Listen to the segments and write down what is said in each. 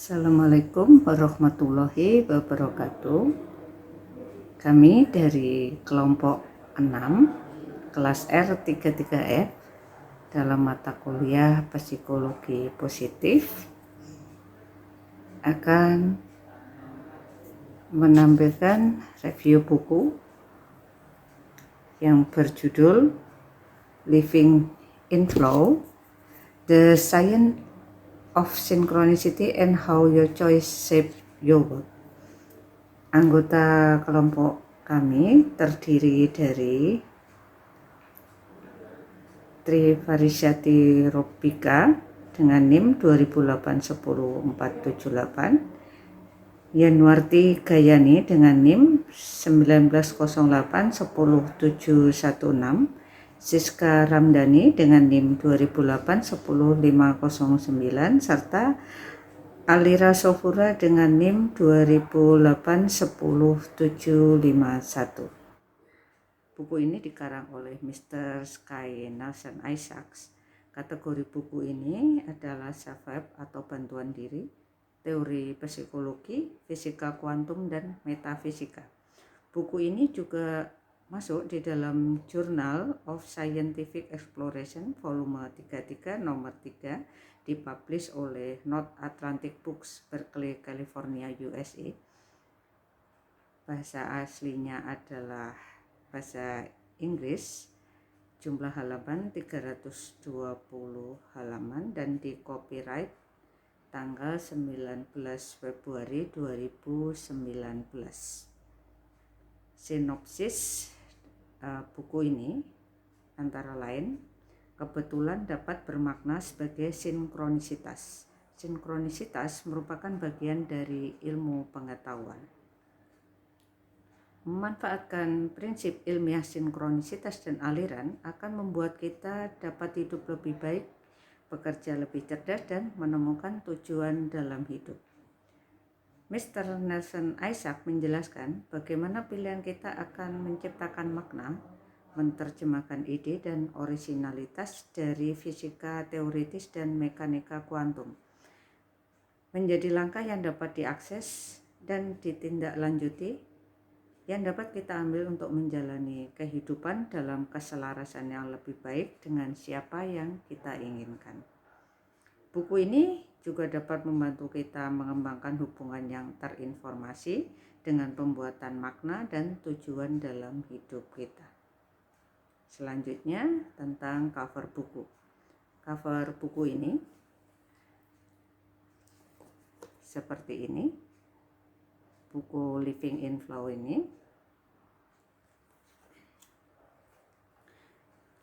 Assalamualaikum warahmatullahi wabarakatuh. Kami dari kelompok 6 kelas R33F dalam mata kuliah psikologi positif akan menampilkan review buku yang berjudul Living in Flow: The Science of Synchronicity and How Your Choice Shape Your World. Anggota kelompok kami terdiri dari Trivarishyati Robika dengan NIM 2008-10478, Yanwarti Gayani dengan NIM 1908-10716, Siska Ramdhani dengan NIM 2008-10509, serta Alira Sofura dengan NIM 2008-10751. Buku ini dikarang oleh Mr. Sky Nelson Isaacs. Kategori buku ini adalah self-help atau bantuan diri, teori psikologi, fisika kuantum, dan metafisika. Buku ini juga masuk di dalam Journal of Scientific Exploration volume 33 nomor 3, dipublish oleh North Atlantic Books, Berkeley, California, USA. Bahasa aslinya adalah bahasa Inggris, jumlah halaman 320 halaman, dan di copyright tanggal 19 Februari 2019. Sinopsis buku ini antara lain kebetulan dapat bermakna sebagai sinkronisitas. Sinkronisitas merupakan bagian dari ilmu pengetahuan. Memanfaatkan prinsip ilmiah sinkronisitas dan aliran akan membuat kita dapat hidup lebih baik, bekerja lebih cerdas, dan menemukan tujuan dalam hidup. Mr. Nelson Isaacs menjelaskan bagaimana pilihan kita akan menciptakan makna, menerjemahkan ide dan orisinalitas dari fisika teoritis dan mekanika kuantum menjadi langkah yang dapat diakses dan ditindaklanjuti, yang dapat kita ambil untuk menjalani kehidupan dalam keselarasan yang lebih baik dengan siapa yang kita inginkan. Buku ini juga dapat membantu kita mengembangkan hubungan yang terinformasi dengan pembuatan makna dan tujuan dalam hidup kita. Selanjutnya tentang cover buku. Cover buku ini seperti ini. Buku Living in Flow ini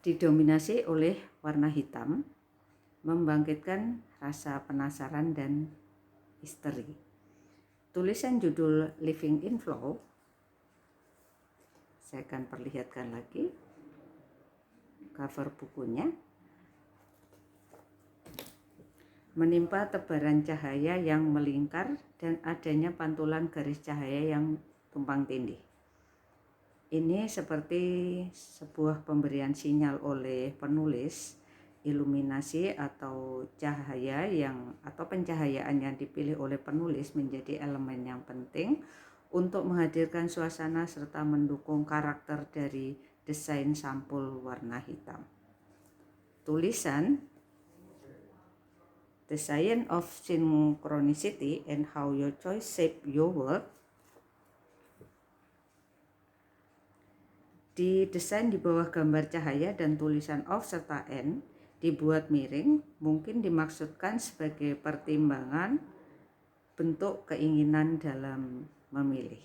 didominasi oleh warna hitam, membangkitkan rasa penasaran dan misteri. Tulisan judul Living in Flow, saya akan perlihatkan lagi cover bukunya. Menimpa tebaran cahaya yang melingkar dan adanya pantulan garis cahaya yang tumpang tindih. Ini seperti sebuah pemberian sinyal oleh penulis. Iluminasi atau cahaya atau pencahayaan yang dipilih oleh penulis menjadi elemen yang penting untuk menghadirkan suasana serta mendukung karakter dari desain sampul warna hitam. Tulisan The Science of Synchronicity and How Your Choice Shape Your World didesain di bawah gambar cahaya dan tulisan off serta N dibuat miring, mungkin dimaksudkan sebagai pertimbangan bentuk keinginan dalam memilih.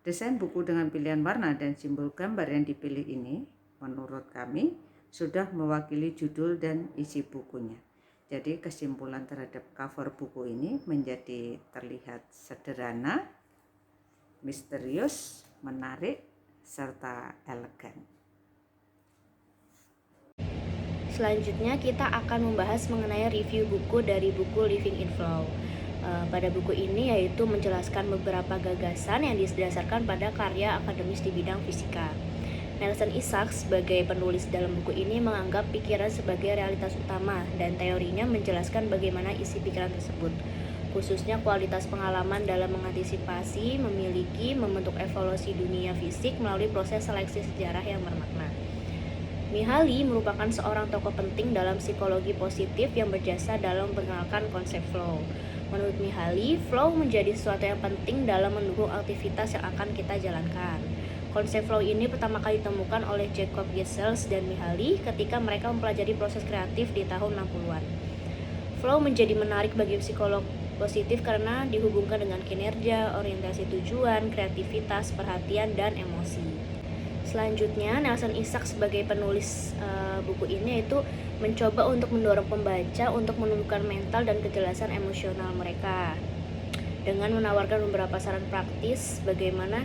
Desain buku dengan pilihan warna dan simbol gambar yang dipilih ini, menurut kami, sudah mewakili judul dan isi bukunya. Jadi kesimpulan terhadap cover buku ini menjadi terlihat sederhana, misterius, menarik, serta elegan. Selanjutnya kita akan membahas mengenai review buku dari buku Living in Flow. Pada buku ini yaitu menjelaskan beberapa gagasan yang didasarkan pada karya akademis di bidang fisika. Nelson Isaacs sebagai penulis dalam buku ini menganggap pikiran sebagai realitas utama dan teorinya menjelaskan bagaimana isi pikiran tersebut. khususnya kualitas pengalaman dalam mengantisipasi, memiliki, membentuk evolusi dunia fisik melalui proses seleksi sejarah yang bermakna. Mihaly merupakan seorang tokoh penting dalam psikologi positif yang berjasa dalam memperkenalkan konsep flow. Menurut Mihaly, flow menjadi sesuatu yang penting dalam mendukung aktivitas yang akan kita jalankan. Konsep flow ini pertama kali ditemukan oleh Jacob Gesels dan Mihaly ketika mereka mempelajari proses kreatif di tahun 60-an. Flow menjadi menarik bagi psikolog positif karena dihubungkan dengan kinerja, orientasi tujuan, kreativitas, perhatian, dan emosi. Selanjutnya, Nelson Isaacs sebagai penulis buku ini yaitu mencoba untuk mendorong pembaca untuk menumbuhkan mental dan kejelasan emosional mereka dengan menawarkan beberapa saran praktis bagaimana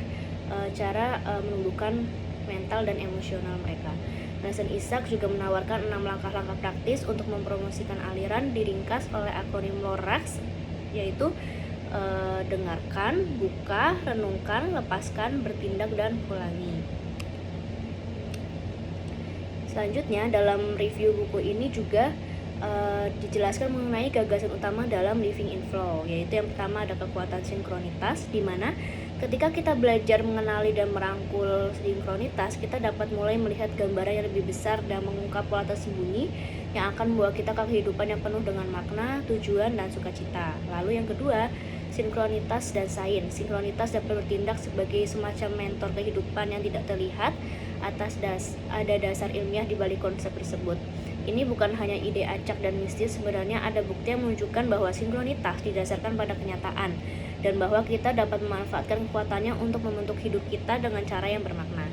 cara menumbuhkan mental dan emosional mereka. Nelson Isaacs juga menawarkan 6 langkah-langkah praktis untuk mempromosikan aliran diringkas oleh akronim LORAX, yaitu dengarkan, buka, renungkan, lepaskan, bertindak, dan ulangi. Selanjutnya, dalam review buku ini juga dijelaskan mengenai gagasan utama dalam living in flow, yaitu yang pertama ada kekuatan sinkronitas, di mana ketika kita belajar mengenali dan merangkul sinkronitas, kita dapat mulai melihat gambaran yang lebih besar dan mengungkap pola tersembunyi yang akan membawa kita ke kehidupan yang penuh dengan makna, tujuan, dan sukacita. Lalu yang kedua, sinkronitas dan sains. Sinkronitas dapat bertindak sebagai semacam mentor kehidupan yang tidak terlihat ada dasar ilmiah di balik konsep tersebut. Ini bukan hanya ide acak dan mistis, sebenarnya ada bukti yang menunjukkan bahwa sinkronitas didasarkan pada kenyataan dan bahwa kita dapat memanfaatkan kekuatannya untuk membentuk hidup kita dengan cara yang bermakna.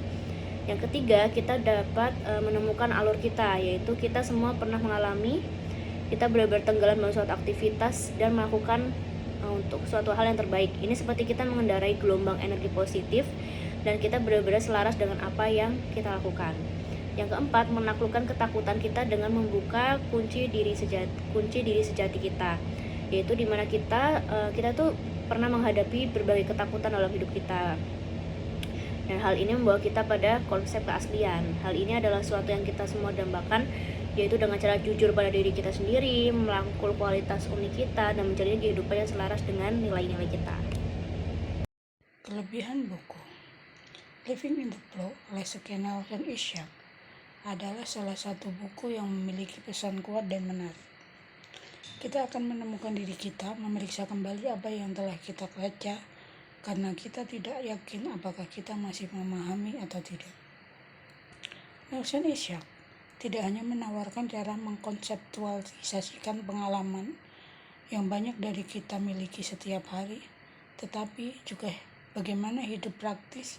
Yang ketiga, kita dapat menemukan alur kita, yaitu kita semua pernah mengalami kita benar-benar tenggelam dalam suatu aktivitas dan melakukan untuk suatu hal yang terbaik. Ini seperti kita mengendarai gelombang energi positif dan kita benar-benar selaras dengan apa yang kita lakukan. Yang keempat, menaklukkan ketakutan kita dengan membuka kunci diri sejati kita, yaitu dimana kita tuh pernah menghadapi berbagai ketakutan dalam hidup kita. Dan hal ini membawa kita pada konsep keaslian. Hal ini adalah sesuatu yang kita semua dambakan, yaitu dengan cara jujur pada diri kita sendiri, merangkul kualitas unik kita, dan mencari kehidupan yang selaras dengan nilai-nilai kita. Kelebihan buku Living in the Flow oleh Nelson Isaacs adalah salah satu buku yang memiliki pesan kuat dan menarik. Kita akan menemukan diri kita, memeriksa kembali apa yang telah kita baca, karena kita tidak yakin apakah kita masih memahami atau tidak. Nelson Isaacs tidak hanya menawarkan cara mengkonseptualisasikan pengalaman yang banyak dari kita miliki setiap hari, tetapi juga bagaimana hidup praktis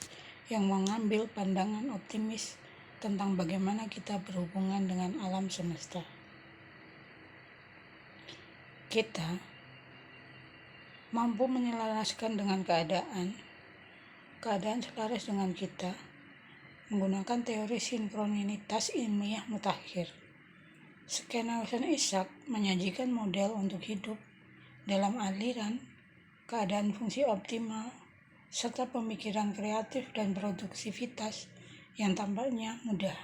yang mengambil pandangan optimis tentang bagaimana kita berhubungan dengan alam semesta. Kita mampu menyelaraskan dengan keadaan selaras dengan kita menggunakan teori sinkronitas ilmiah mutakhir. Nelson Isaacs menyajikan model untuk hidup dalam aliran, keadaan fungsi optimal, serta pemikiran kreatif dan produktivitas yang tampaknya mudah.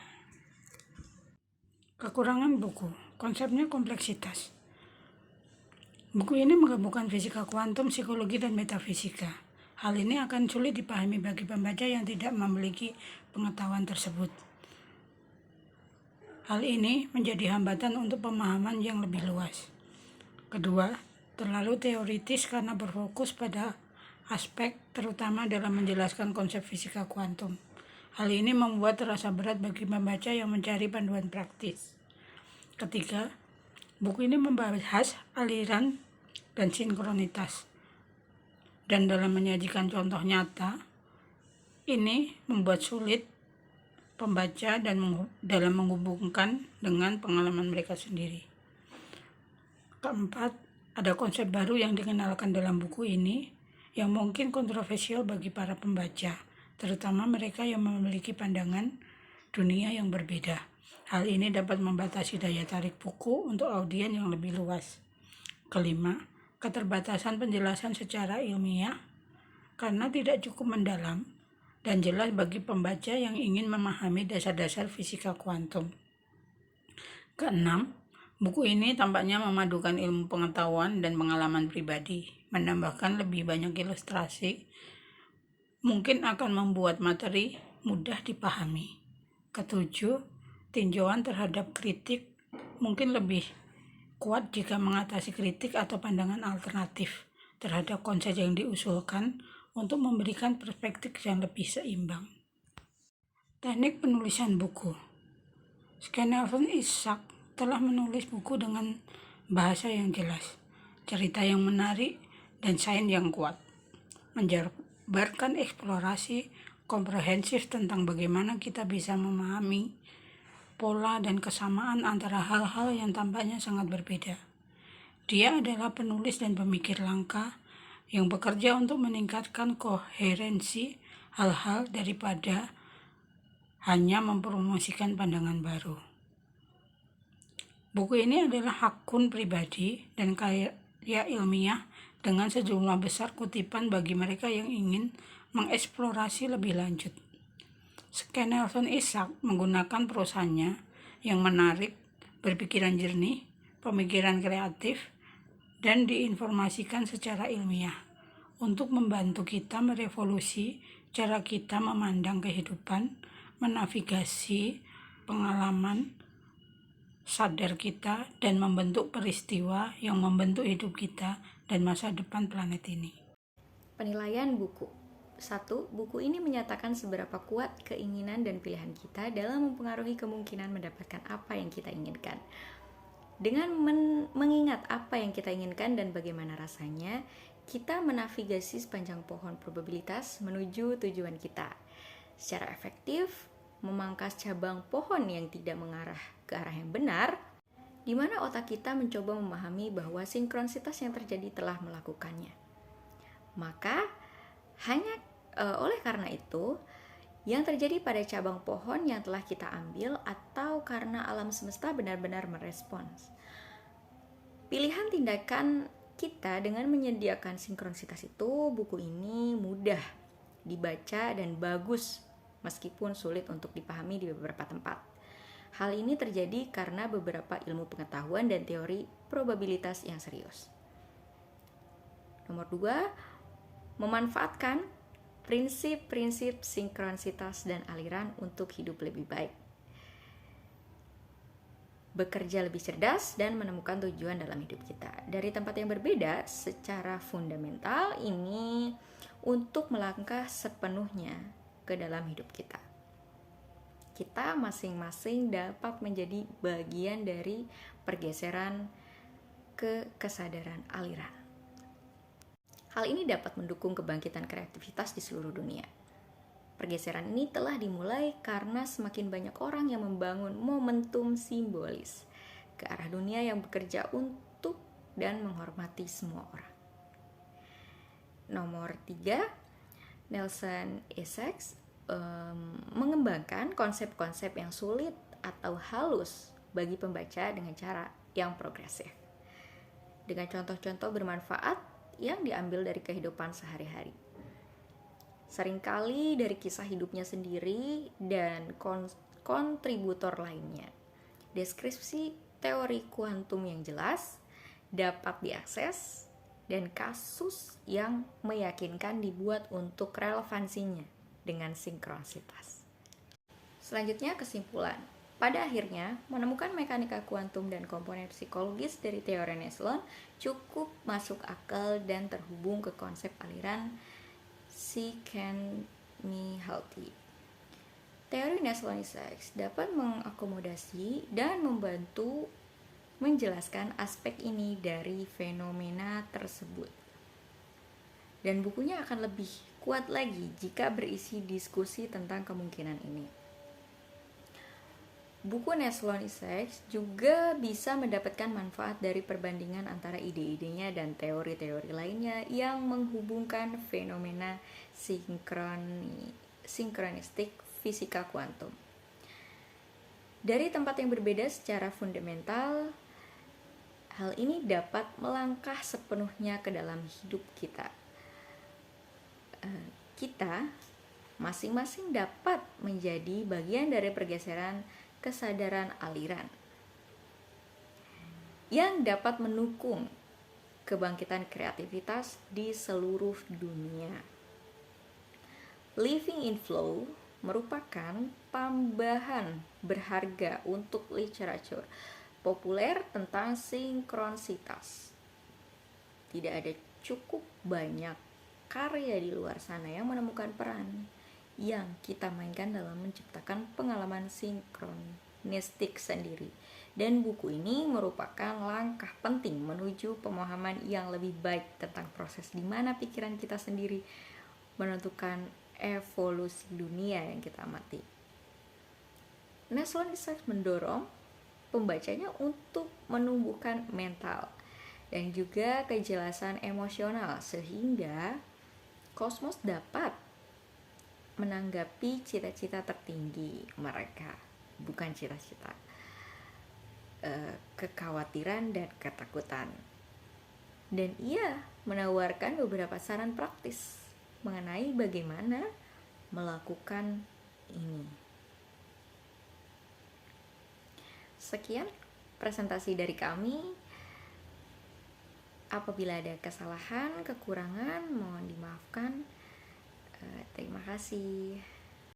Kekurangan buku, konsepnya kompleksitas. Buku ini menggabungkan fisika kuantum, psikologi, dan metafisika. Hal ini akan sulit dipahami bagi pembaca yang tidak memiliki pengetahuan tersebut. Hal ini menjadi hambatan untuk pemahaman yang lebih luas. Kedua, terlalu teoritis karena berfokus pada aspek terutama dalam menjelaskan konsep fisika kuantum. Hal ini membuat terasa berat bagi pembaca yang mencari panduan praktis. Ketiga, buku ini membahas aliran dan sinkronitas. Dan dalam menyajikan contoh nyata, ini membuat sulit pembaca dalam menghubungkan dengan pengalaman mereka sendiri. Keempat, ada konsep baru yang dikenalkan dalam buku ini yang mungkin kontroversial bagi para pembaca, terutama mereka yang memiliki pandangan dunia yang berbeda. Hal ini dapat membatasi daya tarik buku untuk audiens yang lebih luas. Kelima, keterbatasan penjelasan secara ilmiah karena tidak cukup mendalam dan jelas bagi pembaca yang ingin memahami dasar-dasar fisika kuantum. Keenam, Buku ini tampaknya memadukan ilmu pengetahuan dan pengalaman pribadi, menambahkan lebih banyak ilustrasi, mungkin akan membuat materi mudah dipahami. Ketujuh, tinjauan terhadap kritik mungkin lebih kuat jika mengatasi kritik atau pandangan alternatif terhadap konsep yang diusulkan untuk memberikan perspektif yang lebih seimbang. Teknik penulisan buku. Skenario Ishak telah menulis buku dengan bahasa yang jelas, cerita yang menarik, dan sains yang kuat, menjabarkan eksplorasi komprehensif tentang bagaimana kita bisa memahami pola dan kesamaan antara hal-hal yang tampaknya sangat berbeda. Dia adalah penulis dan pemikir langka yang bekerja untuk meningkatkan koherensi hal-hal daripada hanya mempromosikan pandangan baru. Buku ini adalah akun pribadi dan karya ilmiah dengan sejumlah besar kutipan bagi mereka yang ingin mengeksplorasi lebih lanjut. Skenario Ishak menggunakan prosanya yang menarik, berpikiran jernih, pemikiran kreatif, dan diinformasikan secara ilmiah untuk membantu kita merevolusi cara kita memandang kehidupan, menavigasi pengalaman sadar kita, dan membentuk peristiwa yang membentuk hidup kita dan masa depan planet ini. Penilaian buku. 1. Buku ini menyatakan seberapa kuat keinginan dan pilihan kita dalam mempengaruhi kemungkinan mendapatkan apa yang kita inginkan. Dengan mengingat apa yang kita inginkan dan bagaimana rasanya, kita menavigasi sepanjang pohon probabilitas menuju tujuan kita. Secara efektif, memangkas cabang pohon yang tidak mengarah ke arah yang benar, di mana otak kita mencoba memahami bahwa sinkronsitas yang terjadi telah melakukannya. Maka, hanya oleh karena itu, yang terjadi pada cabang pohon yang telah kita ambil atau karena alam semesta benar-benar merespons. Pilihan tindakan kita dengan menyediakan sinkronsitas itu, buku ini mudah dibaca dan bagus meskipun sulit untuk dipahami di beberapa tempat. Hal ini terjadi karena beberapa ilmu pengetahuan dan teori probabilitas yang serius. Nomor 2, memanfaatkan prinsip-prinsip sinkronsitas dan aliran untuk hidup lebih baik. Bekerja lebih cerdas dan menemukan tujuan dalam hidup kita. Dari tempat yang berbeda, secara fundamental ini untuk melangkah sepenuhnya ke dalam hidup kita. Kita masing-masing dapat menjadi bagian dari pergeseran ke kesadaran aliran. Hal ini dapat mendukung kebangkitan kreativitas di seluruh dunia. Pergeseran ini telah dimulai karena semakin banyak orang yang membangun momentum simbolis ke arah dunia yang bekerja untuk dan menghormati semua orang. Nomor 3, Nelson Essex mengembangkan konsep-konsep yang sulit atau halus bagi pembaca dengan cara yang progresif. Dengan contoh-contoh bermanfaat yang diambil dari kehidupan sehari-hari. Seringkali dari kisah hidupnya sendiri dan kontributor lainnya. Deskripsi teori kuantum yang jelas dapat diakses dan kasus yang meyakinkan dibuat untuk relevansinya dengan sinkronsitas. Selanjutnya kesimpulan. Pada akhirnya, menemukan mekanika kuantum dan komponen psikologis dari teori Neslon cukup masuk akal dan terhubung ke konsep aliran Psyche-Healthy. Teori Neslon-Isaacs dapat mengakomodasi dan membantu menjelaskan aspek ini dari fenomena tersebut. Dan bukunya akan lebih kuat lagi jika berisi diskusi tentang kemungkinan ini. Buku Neslon-Isaacs juga bisa mendapatkan manfaat dari perbandingan antara ide-idenya dan teori-teori lainnya yang menghubungkan fenomena sinkronistik fisika kuantum. Dari tempat yang berbeda secara fundamental, hal ini dapat melangkah sepenuhnya ke dalam hidup kita. Kita masing-masing dapat menjadi bagian dari pergeseran kesadaran aliran. yang dapat mendukung kebangkitan kreativitas di seluruh dunia. Living in Flow merupakan tambahan berharga untuk literatur populer tentang sinkronisitas. Tidak ada cukup banyak karya di luar sana yang menemukan peran yang kita mainkan dalam menciptakan pengalaman sinkronistik sendiri. Dan buku ini merupakan langkah penting menuju pemahaman yang lebih baik tentang proses di mana pikiran kita sendiri menentukan evolusi dunia yang kita amati. Neslon mendorong pembacanya untuk menumbuhkan mental dan juga kejelasan emosional sehingga kosmos dapat menanggapi cita-cita tertinggi mereka, bukan cita-cita kekhawatiran dan ketakutan. Dan ia menawarkan beberapa saran praktis mengenai bagaimana melakukan ini. Sekian presentasi dari kami. Apabila ada kesalahan, kekurangan, mohon dimaafkan. Terima kasih.